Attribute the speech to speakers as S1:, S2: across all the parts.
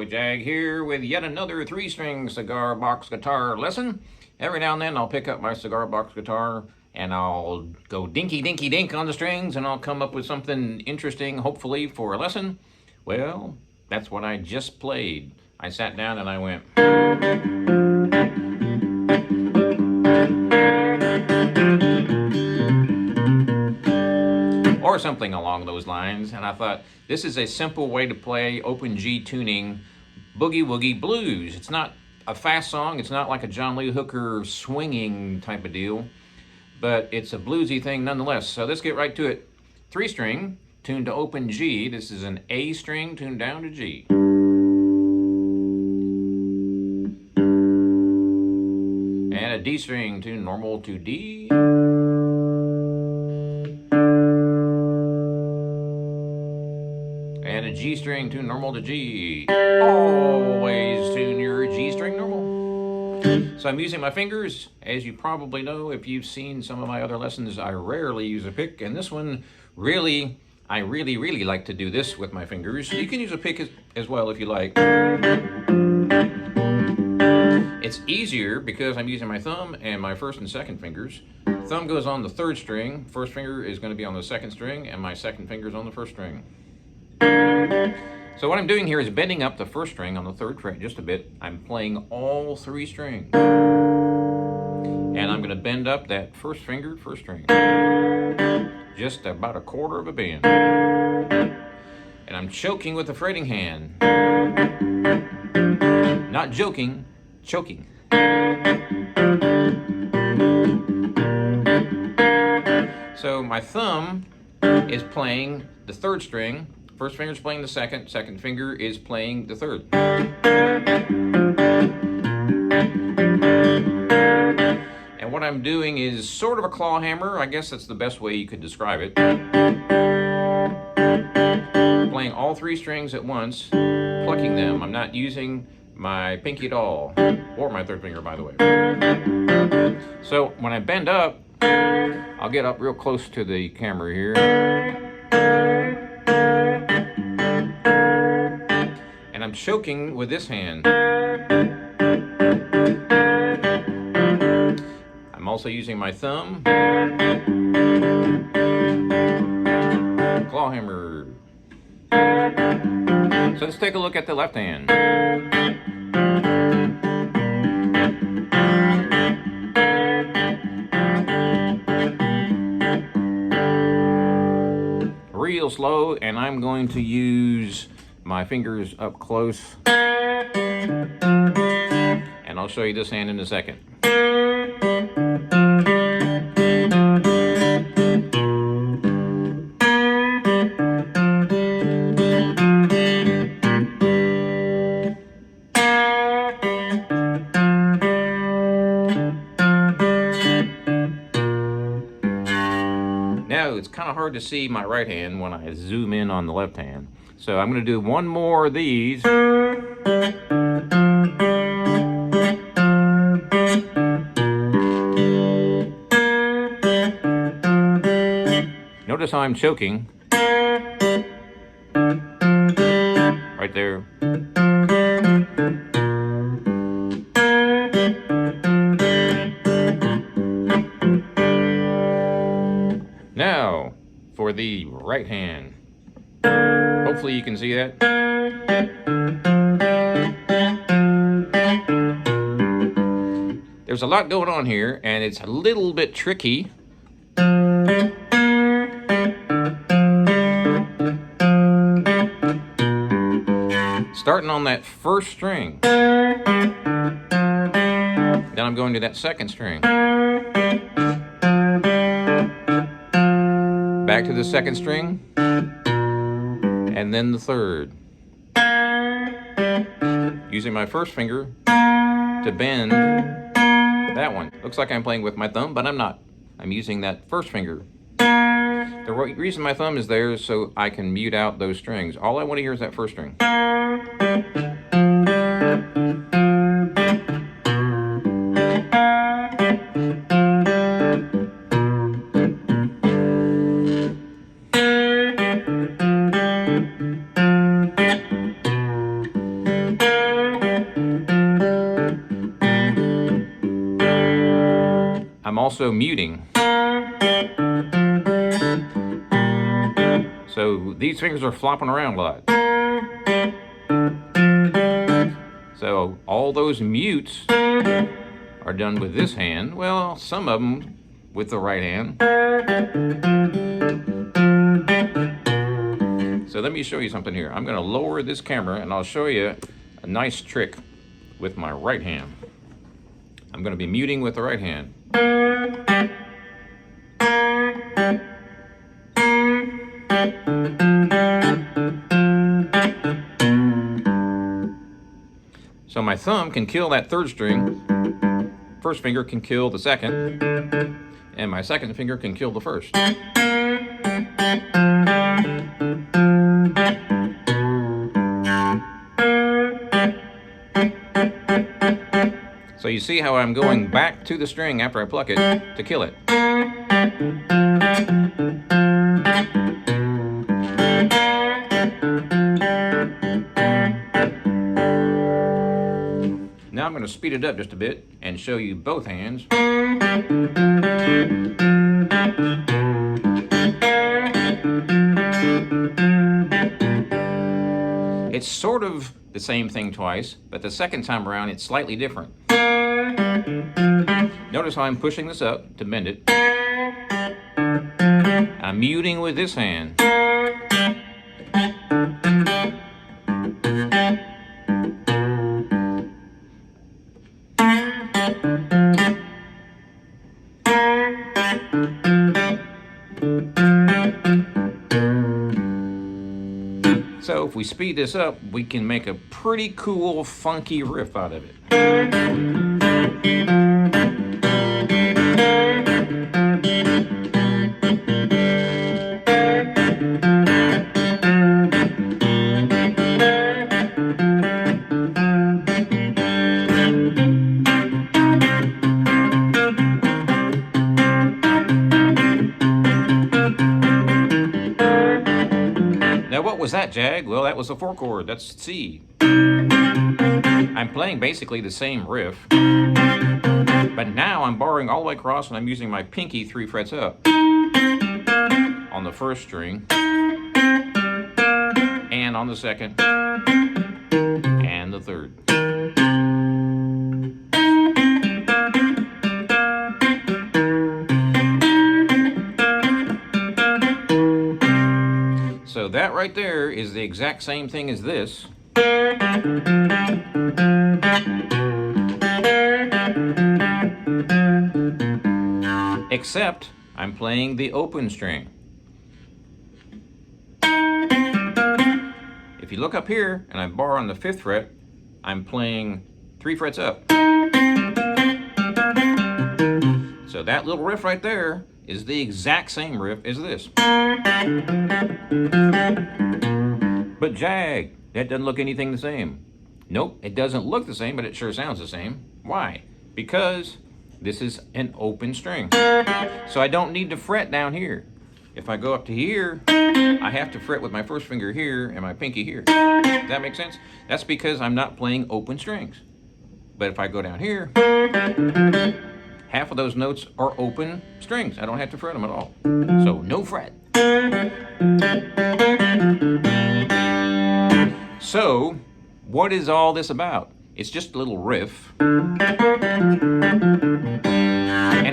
S1: bluesboyjag here with yet another 3-string cigar box guitar lesson. Every now and then I'll pick up my cigar box guitar and I'll go dinky dinky dink on the strings and I'll come up with something interesting, hopefully for a lesson. Well, that's what I just played. I sat down and I went or something along those lines, and I thought this is a simple way to play open G tuning boogie woogie blues. It's not a fast song, it's not like a John Lee Hooker swinging type of deal, but it's a bluesy thing nonetheless. So let's get right to it. 3-string tuned to open G. This is an A string tuned down to G. And a D string tuned normal to D. And a G string tuned normal to G. Always tune your G string normal. So I'm using my fingers. As you probably know, if you've seen some of my other lessons, I rarely use a pick. And this one, I really like to do this with my fingers. You can use a pick as well if you like. It's easier because I'm using my thumb and my first and second fingers. Thumb goes on the 3rd string. First finger is going to be on the 2nd string, and my second finger is on the 1st string. So what I'm doing here is bending up the 1st string on the 3rd fret just a bit. I'm playing all 3 strings. And I'm going to bend up that 1st finger, 1st string. Just about a 1/4 of a bend. And I'm choking with the fretting hand. Not joking, choking. So my thumb is playing the 3rd string. 1st finger is playing the 2nd. 2nd finger is playing the 3rd. And what I'm doing is sort of a claw hammer. I guess that's the best way you could describe it. Playing all 3 strings at once, plucking them. I'm not using my pinky at all, or my 3rd finger, by the way. So when I bend up, I'll get up real close to the camera here. And I'm choking with this hand. I'm also using my thumb. Claw hammer. So let's take a look at the left hand. Real slow, and I'm going to use my fingers up close. And I'll show you this hand in a second. Now, it's kind of hard to see my right hand when I zoom in on the left hand. So I'm going to do one more of these. Notice how I'm choking. Right there. Now, for the right hand. Hopefully you can see that. There's a lot going on here, and it's a little bit tricky. Starting on that 1st string. Then I'm going to that 2nd string. Back to the 2nd string. And then the 3rd. Using my 1st finger to bend that one. Looks like I'm playing with my thumb, but I'm not. I'm using that 1st finger. The reason my thumb is there is so I can mute out those strings. All I want to hear is that 1st string. I'm also muting. So these fingers are flopping around a lot. So all those mutes are done with this hand. Well, some of them with the right hand. So let me show you something here. I'm going to lower this camera and I'll show you a nice trick with my right hand. I'm going to be muting with the right hand. So my thumb can kill that third string, first finger can kill the second, and my second finger can kill the first. So you see how I'm going back to the string after I pluck it to kill it. Now I'm going to speed it up just a bit and show you both hands. It's sort of the same thing twice, but the second time around it's slightly different. Notice how I'm pushing this up to bend it. I'm muting with this hand. So if we speed this up, we can make a pretty cool, funky riff out of it. Now what was that, Jag? Well, that was a 4 chord. That's C. I'm playing basically the same riff, but now I'm borrowing all the way across and I'm using my pinky 3 frets up on the first string and on the second and the third. So that right there is the exact same thing as this. Except I'm playing the open string. If you look up here and I bar on the 5th fret, I'm playing 3 frets up. So that little riff right there is the exact same riff as this. But Jag, that doesn't look anything the same. Nope, it doesn't look the same, but it sure sounds the same. Why? Because this is an open string. So I don't need to fret down here. If I go up to here, I have to fret with my first finger here and my pinky here. Does that make sense? That's because I'm not playing open strings. But if I go down here, half of those notes are open strings. I don't have to fret them at all. So no fret. So what is all this about? It's just a little riff. And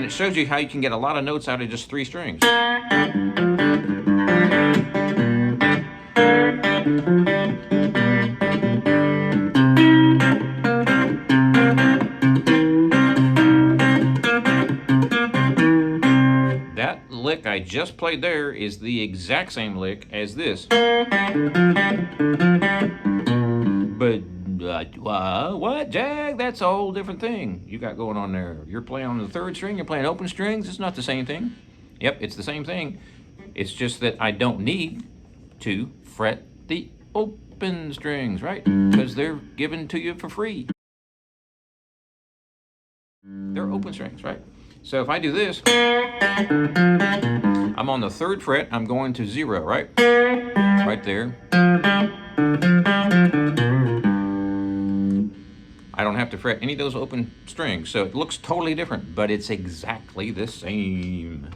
S1: it shows you how you can get a lot of notes out of just 3 strings. That lick I just played there is the exact same lick as this. But what, Jag? That's a whole different thing you got going on there. You're playing on the 3rd string, you're playing open strings. It's not the same thing. Yep, it's the same thing. It's just that I don't need to fret the open strings, right? Because they're given to you for free. They're open strings, right? So if I do this, I'm on the 3rd fret, I'm going to 0, right? Right there. I don't have to fret any of those open strings, so it looks totally different, but it's exactly the same.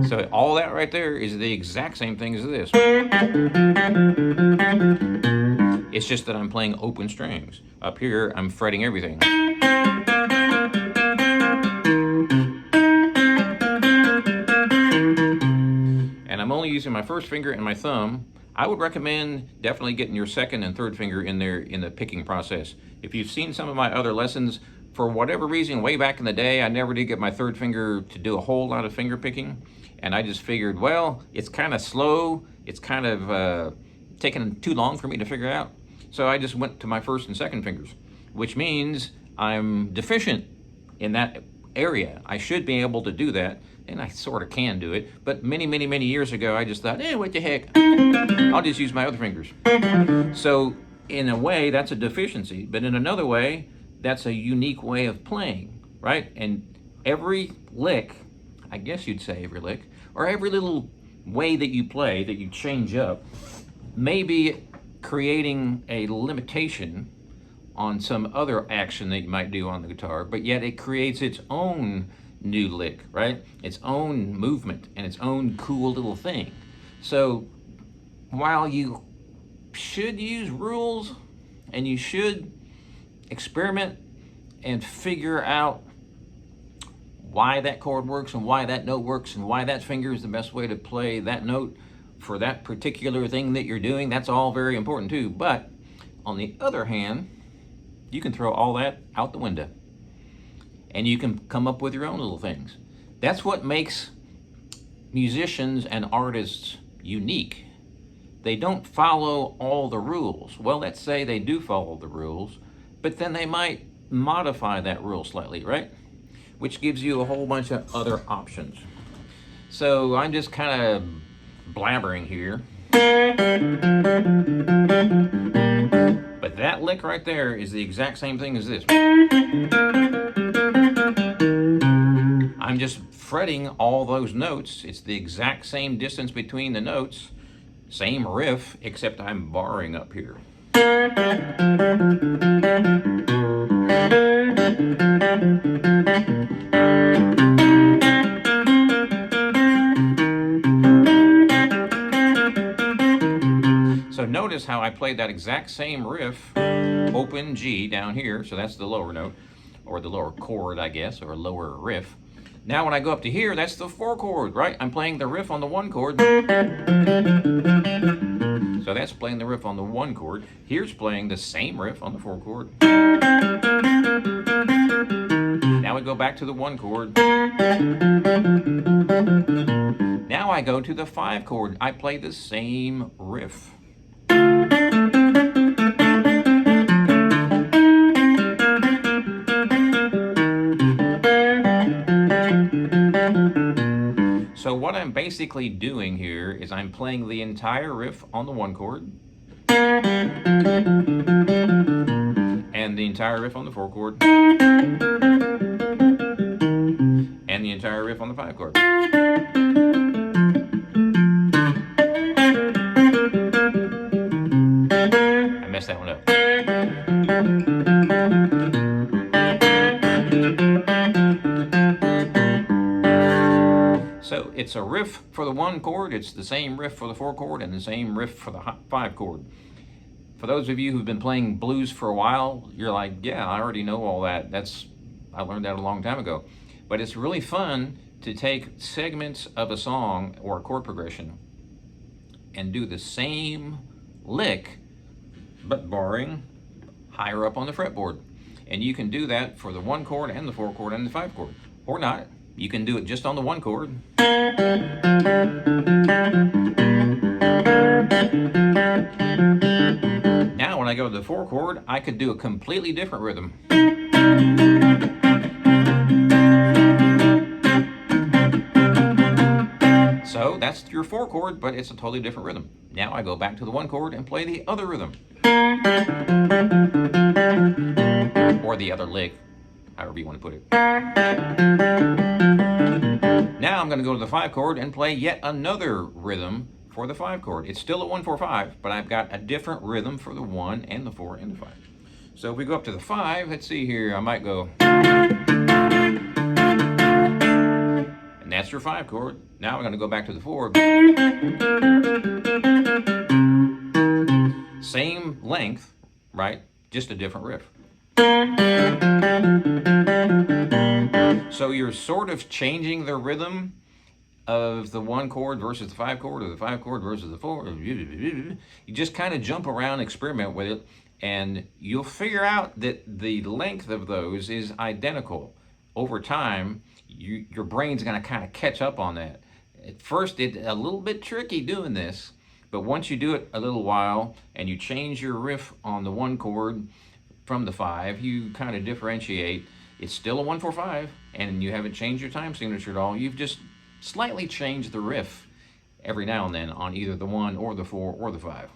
S1: So all that right there is the exact same thing as this. It's just that I'm playing open strings. Up here, I'm fretting everything. And I'm only using my first finger and my thumb. I would recommend definitely getting your second and third finger in there in the picking process. If you've seen some of my other lessons, for whatever reason, way back in the day, I never did get my third finger to do a whole lot of finger picking. And I just figured, well, it's kind of slow. It's kind of taking too long for me to figure out. So I just went to my first and second fingers, which means I'm deficient in that area. I should be able to do that, and I sort of can do it. But many, many, many years ago, I just thought, what the heck? I'll just use my other fingers. So in a way, that's a deficiency. But in another way, that's a unique way of playing, right? And every lick, I guess you'd say every lick, or every little way that you play, that you change up, may be creating a limitation on some other action that you might do on the guitar, but yet it creates its own new lick, right? Its own movement and its own cool little thing. So while you should use rules and you should experiment and figure out why that chord works and why that note works and why that finger is the best way to play that note for that particular thing that you're doing, that's all very important too. But on the other hand, you can throw all that out the window and you can come up with your own little things. That's what makes musicians and artists unique. They don't follow all the rules. Well, let's say they do follow the rules, but then they might modify that rule slightly, right? Which gives you a whole bunch of other options. So I'm just kind of blabbering here. But that lick right there is the exact same thing as this. I'm just fretting all those notes. It's the exact same distance between the notes, same riff, except I'm barring up here. So notice how I played that exact same riff, open G down here, so that's the lower note, or the lower chord, I guess, or lower riff. Now when I go up to here, that's the 4 chord, right? I'm playing the riff on the 1 chord. So that's playing the riff on the 1 chord. Here's playing the same riff on the 4 chord. Now we go back to the 1 chord. Now I go to the 5 chord. I play the same riff. So what I'm basically doing here is I'm playing the entire riff on the 1 chord and the entire riff on the 4 chord and the entire riff on the 5 chord. I messed that one up. So it's a riff for the 1 chord, it's the same riff for the 4 chord, and the same riff for the 5 chord. For those of you who've been playing blues for a while, you're like, yeah, I already know all that. I learned that a long time ago. But it's really fun to take segments of a song or a chord progression and do the same lick, but barring higher up on the fretboard. And you can do that for the 1 chord and the 4 chord and the 5 chord, or not. You can do it just on the 1 chord. Now when I go to the 4 chord, I could do a completely different rhythm. So that's your 4 chord, but it's a totally different rhythm. Now I go back to the 1 chord and play the other rhythm. Or the other lick, however you want to put it. Now I'm going to go to the 5 chord and play yet another rhythm for the 5 chord. It's still a 1-4-5, but I've got a different rhythm for the 1 and the 4 and the 5. So if we go up to the 5, let's see here, I might go, and that's your 5 chord. Now we're going to go back to the 4. Same length, right? Just a different riff. So you're sort of changing the rhythm of the 1 chord versus the 5 chord, or the 5 chord versus the 4. You just kind of jump around, experiment with it, and you'll figure out that the length of those is identical. Over time, your brain's going to kind of catch up on that. At first, it's a little bit tricky doing this, but once you do it a little while and you change your riff on the 1 chord from the 5, you kind of differentiate. It's still a 1-4-5, and you haven't changed your time signature at all. You've just slightly changed the riff every now and then on either the 1 or the 4 or the 5.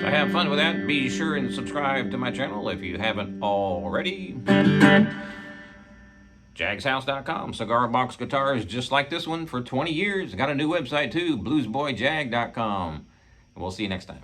S1: Have fun with that. Be sure and subscribe to my channel if you haven't already. jagshouse.com. Cigar box guitars just like this one for 20 years. Got a new website too, bluesboyjag.com. We'll see you next time.